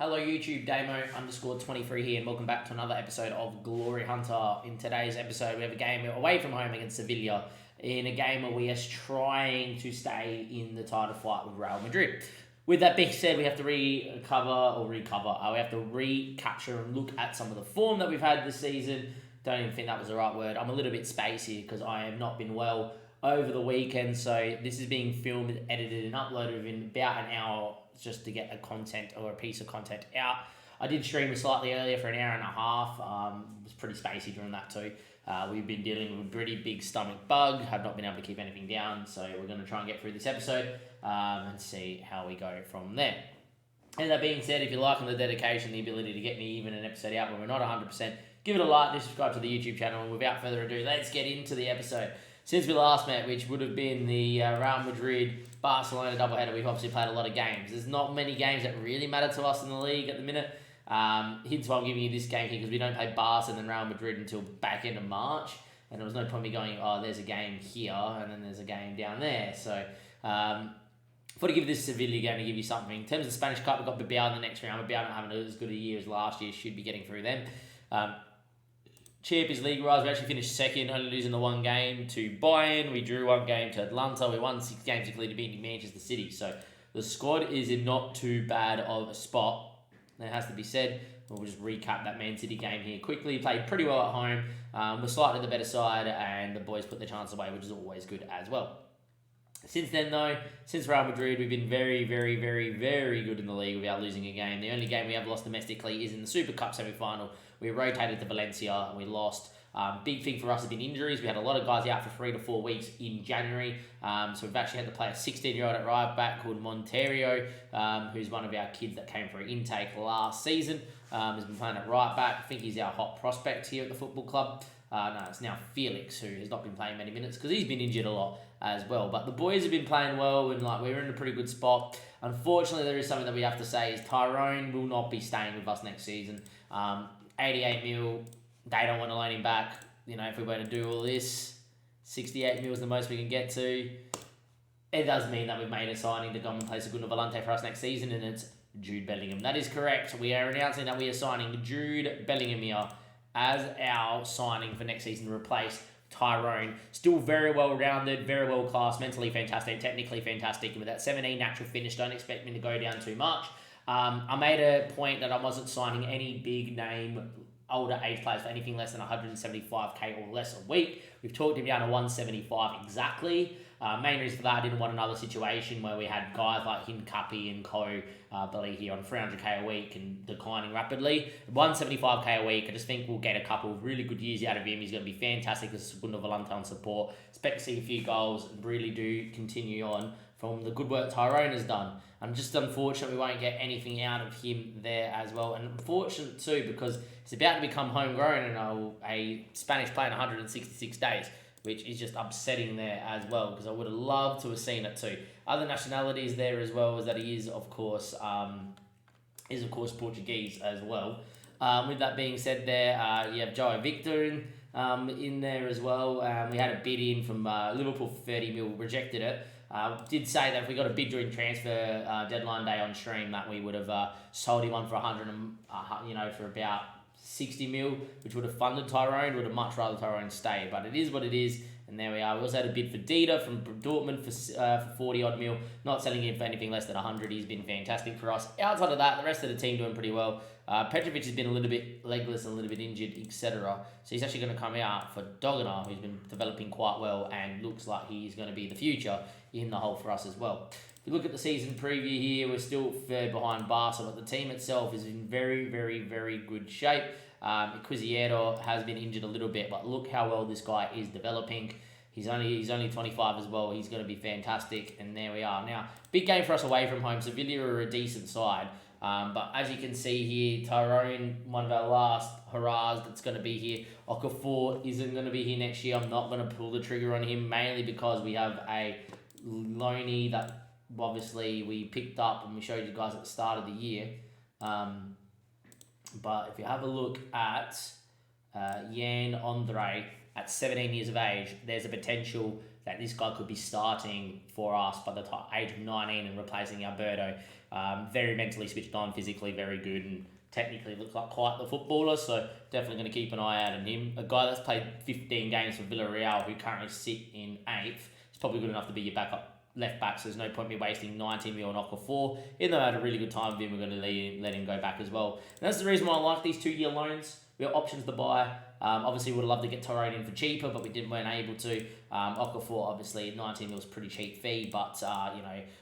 Hello YouTube, Damo_23 here, and welcome back to another episode of Glory Hunter. In today's episode, we have a game away from home against Sevilla in a game where we are trying to stay in the title fight with Real Madrid. With that being said, we have to we have to recapture and look at some of the form that we've had this season. Don't even think that was the right word. I'm a little bit spacey because I have not been well over the weekend, so this is being filmed, edited, and uploaded within about an hour just to get a content or a piece of content out. I did stream slightly earlier for an hour and a half. It was pretty spacey during that too. We've been dealing with a pretty big stomach bug, have not been able to keep anything down, so we're going to try and get through this episode and see how we go from there. And that being said, if you're liking the dedication, the ability to get me even an episode out when we're not 100%, give it a like, subscribe to the YouTube channel, and without further ado, let's get into the episode. Since we last met, which would have been the Real Madrid-Barcelona doubleheader, we've obviously played a lot of games. There's not many games that really matter to us in the league at the minute. Hence why I'm giving you this game here, because we don't play Barca and then Real Madrid until back end of March. And there was no point me going, oh, there's a game here, and then there's a game down there. So, thought I'd give this Sevilla game to give you something. In terms of the Spanish Cup, we've got Bilbao in the next round. Bilbao not having as good a year as last year, should be getting through them. Champions League rise, we actually finished second, only losing the one game to Bayern. We drew one game to Atlanta. We won 6 games to beat Manchester City. So the squad is in not too bad of a spot. That has to be said. We'll just recap that Man City game here quickly. Played pretty well at home. We're slightly the better side, and the boys put their chance away, which is always good as well. Since then, though, since Real Madrid, we've been very, very, very, very good in the league without losing a game. The only game we have lost domestically is in the Super Cup semi-final. We rotated to Valencia and we lost. Big thing for us has been injuries. We had a lot of guys out for 3 to 4 weeks in January. So we've actually had to play a 16-year-old at right back called Monterio, who's one of our kids that came for an intake last season. Has been playing at right back. I think he's our hot prospect here at the football club. No, it's now Felix, who has not been playing many minutes because he's been injured a lot as well. But the boys have been playing well, and we're in a pretty good spot. Unfortunately, there is something that we have to say is Tyrone will not be staying with us next season. 88 mil, they don't want to loan him back. If we were to do all this, 68 mil is the most we can get to. It does mean that we've made a signing to come and play Segundo Volante for us next season, and it's Jude Bellingham. That is correct. We are announcing that we are signing Jude Bellingham here as our signing for next season to replace Tyrone. Still very well-rounded, very well-classed, mentally fantastic, technically fantastic, and with that 17 natural finish, don't expect me to go down too much. I made a point that I wasn't signing any big-name older age players for anything less than 175k or less a week. We've talked him down to 175 exactly. Main reason for that, I didn't want another situation where we had guys like Hincapi and Co. Billy here on 300k a week and declining rapidly. 175k a week, I just think we'll get a couple of really good years out of him. He's going to be fantastic as a Segundo Volante on support. Expect to see a few goals and really do continue on from the good work Tyrone has done. I'm just unfortunate we won't get anything out of him there as well. And unfortunate too, because he's about to become homegrown and a Spanish player in 166 days, which is just upsetting there as well, because I would have loved to have seen it too. Other nationalities there as well, is that he is of course Portuguese as well. With that being said there, you have Joao Victor in there as well. We had a bid in from Liverpool for 30 mil, rejected it. Did say that if we got a bid during transfer deadline day on stream, that we would have sold him on for 100, for about 60 mil, which would have funded Tyrone. Would have much rather Tyrone stay, but it is what it is, and there we are. We also had a bid for DOPDA from Dortmund for 40 odd mil. Not selling him for anything less than 100. He's been fantastic for us. Outside of that, the rest of the team doing pretty well. Petrovic has been a little bit legless and a little bit injured, etc. So he's actually going to come out for Dogana, who's been developing quite well and looks like he's going to be the future in the hole for us as well. If you look at the season preview here, we're still fair behind Barca, but the team itself is in very, very, very good shape. Quisiero has been injured a little bit, but look how well this guy is developing. He's only 25 as well. He's going to be fantastic, and there we are. Now, big game for us away from home. Sevilla are a decent side, but as you can see here, Tyrone, one of our last hurrahs that's going to be here. Okafor isn't going to be here next year. I'm not going to pull the trigger on him, mainly because we have a loanee that obviously we picked up and we showed you guys at the start of the year. But if you have a look at Jan Andre, at 17 years of age, there's a potential that this guy could be starting for us by the age of 19 and replacing Alberto. Very mentally switched on, physically very good, and technically looks like quite the footballer, so definitely going to keep an eye out on him. A guy that's played 15 games for Villarreal, who currently sit in 8th, is probably good enough to be your backup left back, so there's no point me wasting 19 mil on Okafor. Even though I had a really good time with him, we're going to let him go back as well. And that's the reason why I like these 2-year loans. We have options to buy. Obviously, we would have loved to get Tyrone in for cheaper, but weren't able to. Okafor, obviously, 19 mil is a pretty cheap fee, but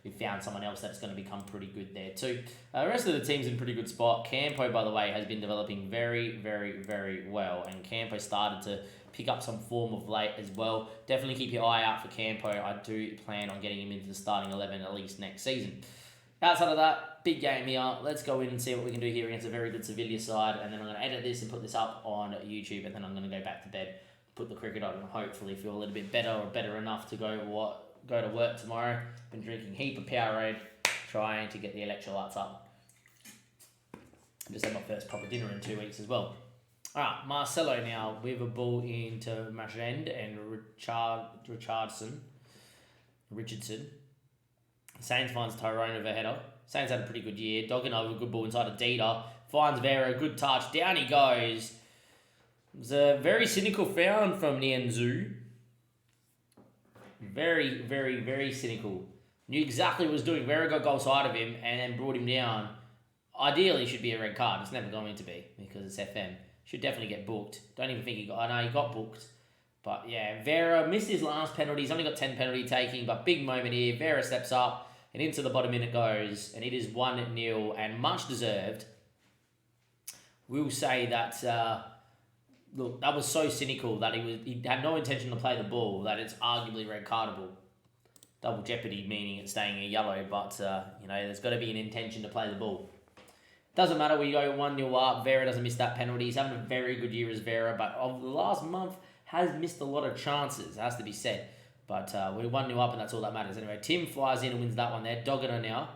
we found someone else that's going to become pretty good there too. The rest of the team's in a pretty good spot. Campo, by the way, has been developing very, very, very well, and Campo started to pick up some form of late as well. Definitely keep your eye out for Campo. I do plan on getting him into the starting 11 at least next season. Outside of that, big game here. Let's go in and see what we can do here against a very good Sevilla side, and then I'm going to edit this and put this up on YouTube, and then I'm going to go back to bed, put the cricket on, and hopefully feel a little bit better or better enough to go to work tomorrow. Been drinking a heap of Powerade, trying to get the electrolytes up. I just had my first proper dinner in 2 weeks as well. Alright, Marcelo now with a ball into Marchand and Richardson. Sainz finds Tyrone with a header. Sainz had a pretty good year. Dogano with a good ball inside of DOPDA. Finds Vera, good touch. Down he goes. It was a very cynical foul from Nianzou. Very, very, very cynical. Knew exactly what he was doing. Vera got goal side of him and then brought him down. Ideally, it should be a red card. It's never going to be because it's FM. Should definitely get booked. Don't even think he got... I know he got booked. But yeah, Vera missed his last penalty. He's only got 10 penalty taking, but big moment here. Vera steps up and into the bottom in it goes, and it is 1-0 and much deserved. We'll say that, look, that was so cynical that he had no intention to play the ball, that it's arguably red cardable. Double jeopardy, meaning it's staying a yellow, but, there's got to be an intention to play the ball. Doesn't matter, we go 1-0 up. Vera doesn't miss that penalty. He's having a very good year as Vera, but over the last month, has missed a lot of chances, has to be said. But we're 1-0 up, and that's all that matters. Anyway, Tim flies in and wins that one there. Dogano now.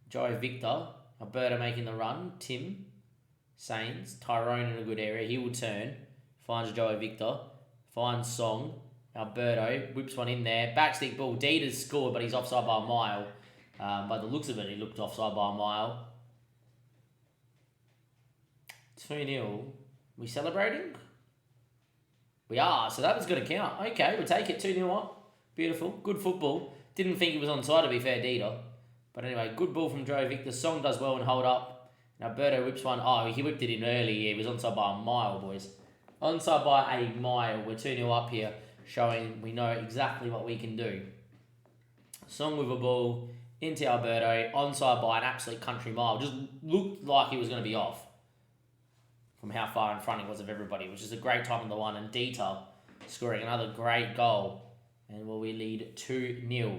Joe Victor. Alberto making the run. Tim. Sainz. Tyrone in a good area. He will turn. Finds Joe Victor. Finds Song. Alberto whips one in there. Backstick ball. DOPDA's scored, but he's offside by a mile. By the looks of it, he looked offside by a mile. 2-0. We celebrating? We are, so that was going to count. Okay, we'll take it 2-0 up. Beautiful. Good football. Didn't think he was onside, to be fair, DOPDA. But anyway, good ball from Joe Victor. Song does well and hold up. Now Alberto whips one. Oh, he whipped it in early. He was onside by a mile, boys. Onside by a mile. We're 2-0 up here, showing we know exactly what we can do. Song with a ball into Alberto. Onside by an absolute country mile. Just looked like he was going to be off from how far in front he was of everybody, which is a great time on the one. And DOPDA scoring another great goal. And we lead 2-0.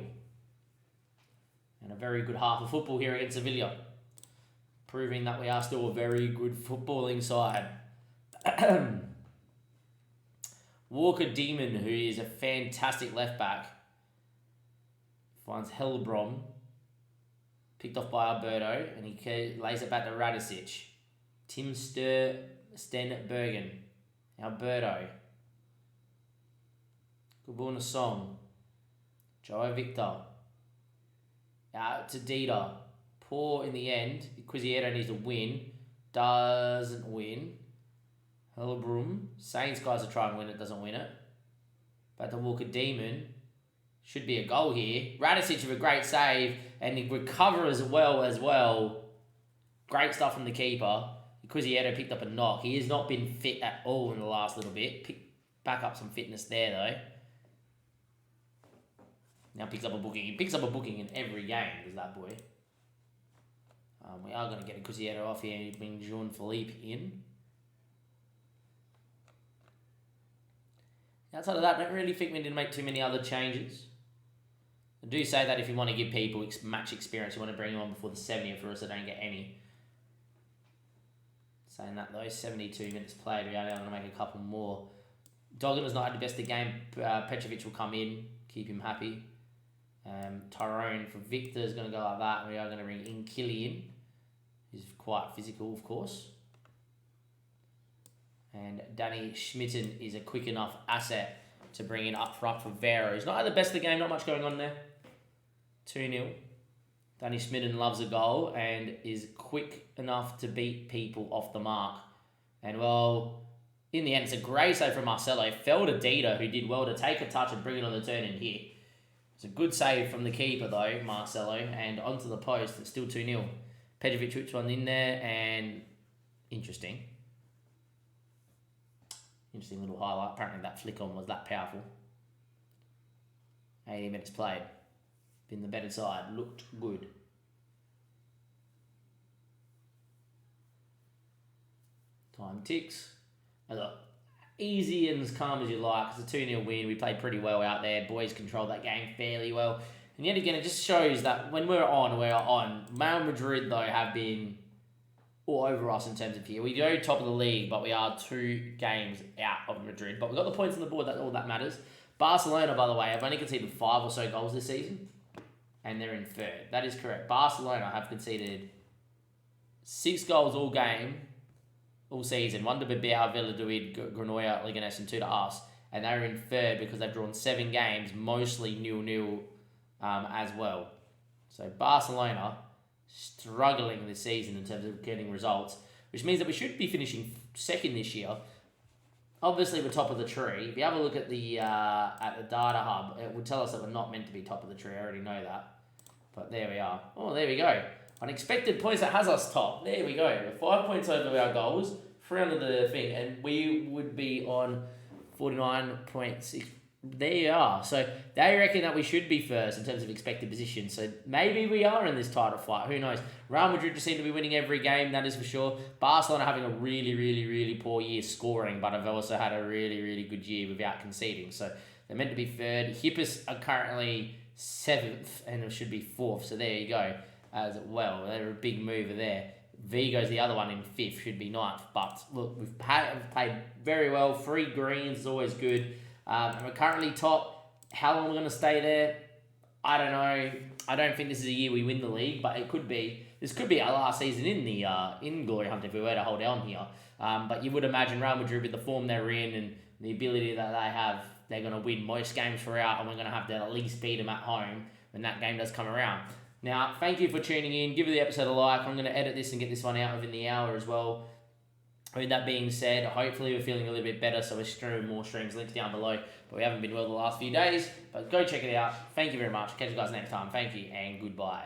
And a very good half of football here against Sevilla, proving that we are still a very good footballing side. Walker Demon, who is a fantastic left back, finds Hellbrom, picked off by Alberto, and he lays it back to Radicic. Tim Stenbergen. Alberto. Good ball in a Song. Joe Victor. Out to DOPDA. Poor in the end. Quisiero needs to win. Doesn't win. Hellbrom. Sainz guys are trying to win it. Doesn't win it. Back to Walker Demon. Should be a goal here. Radicic with a great save. And he recover as well. Great stuff from the keeper. Quisiero picked up a knock. He has not been fit at all in the last little bit. Back up some fitness there, though. Now picks up a booking. He picks up a booking in every game, does that boy. We are going to get a Quisiero off here and bring Jean-Philippe in. Outside of that, I don't really think we need to make too many other changes. I do say that if you want to give people match experience, you want to bring them on before the 70th, or else they don't get any. Saying that though, 72 minutes played, we are going to make a couple more. Doggin has not had the best of the game. Petrovic will come in, keep him happy. Tyrone for Victor is going to go like that. We are going to bring in Killian. He's quite physical, of course. And Danny Schmitten is a quick enough asset to bring in up front for Vera. He's not at the best of the game, not much going on there. 2-0. Danny Schmitten loves a goal and is quick enough to beat people off the mark. And well, in the end, it's a great save from Marcelo. Fell to DOPDA, who did well to take a touch and bring it on the turn and hit. It's a good save from the keeper though, Marcelo, and onto the post. It's still 2-0. Pejovic whips one in there, and interesting little highlight. Apparently that flick on was that powerful. 80 minutes played. Been the better side. Looked good. Time ticks. Look, easy and as calm as you like. It's a 2-0 win. We played pretty well out there. Boys controlled that game fairly well. And yet again, it just shows that when we're on. Real Madrid, though, have been all over us in terms of here. We go top of the league, but we are 2 games out of Madrid. But we've got the points on the board. That's all that matters. Barcelona, by the way, have only conceded 5 or so goals this season. And they're in 3rd. That is correct. Barcelona have conceded 6 goals all game, all season. 1 to Bilbao, Valladolid, Granollers, Leganés, and 2 to us. And they're in 3rd because they've drawn 7 games, mostly 0-0 as well. So Barcelona struggling this season in terms of getting results, which means that we should be finishing 2nd this year. Obviously, we're top of the tree. If you have a look at the data hub, it would tell us that we're not meant to be top of the tree. I already know that. But there we are. Oh, there we go. Unexpected points that has us top. There we go. We're 5 points over our goals, 3 under the thing, and we would be on 49.6. There you are. So they reckon that we should be first in terms of expected position. So maybe we are in this title fight. Who knows? Real Madrid just seem to be winning every game, that is for sure. Barcelona having a really, really, really poor year scoring, but have also had a really, really good year without conceding. So they're meant to be 3rd. Hippos are currently 7th and it should be 4th. So there you go as well. They're a big mover there. Vigo's the other one in 5th, should be 9th. But look, we've played very well. 3 greens is always good. And we're currently top. How long we're going to stay there, I don't know. I don't think this is a year we win the league, but it could be. This could be our last season in the in Glory Hunt if we were to hold on here. But you would imagine Real Madrid, with the form they're in and the ability that they have, they're going to win most games throughout, and we're going to have to at least beat them at home when that game does come around. Now, thank you for tuning in. Give the episode a like. I'm going to edit this and get this one out within the hour as well. With that being said, hopefully we're feeling a little bit better, so we're streaming more streams, links down below. But we haven't been well the last few days. But go check it out. Thank you very much. Catch you guys next time. Thank you and goodbye.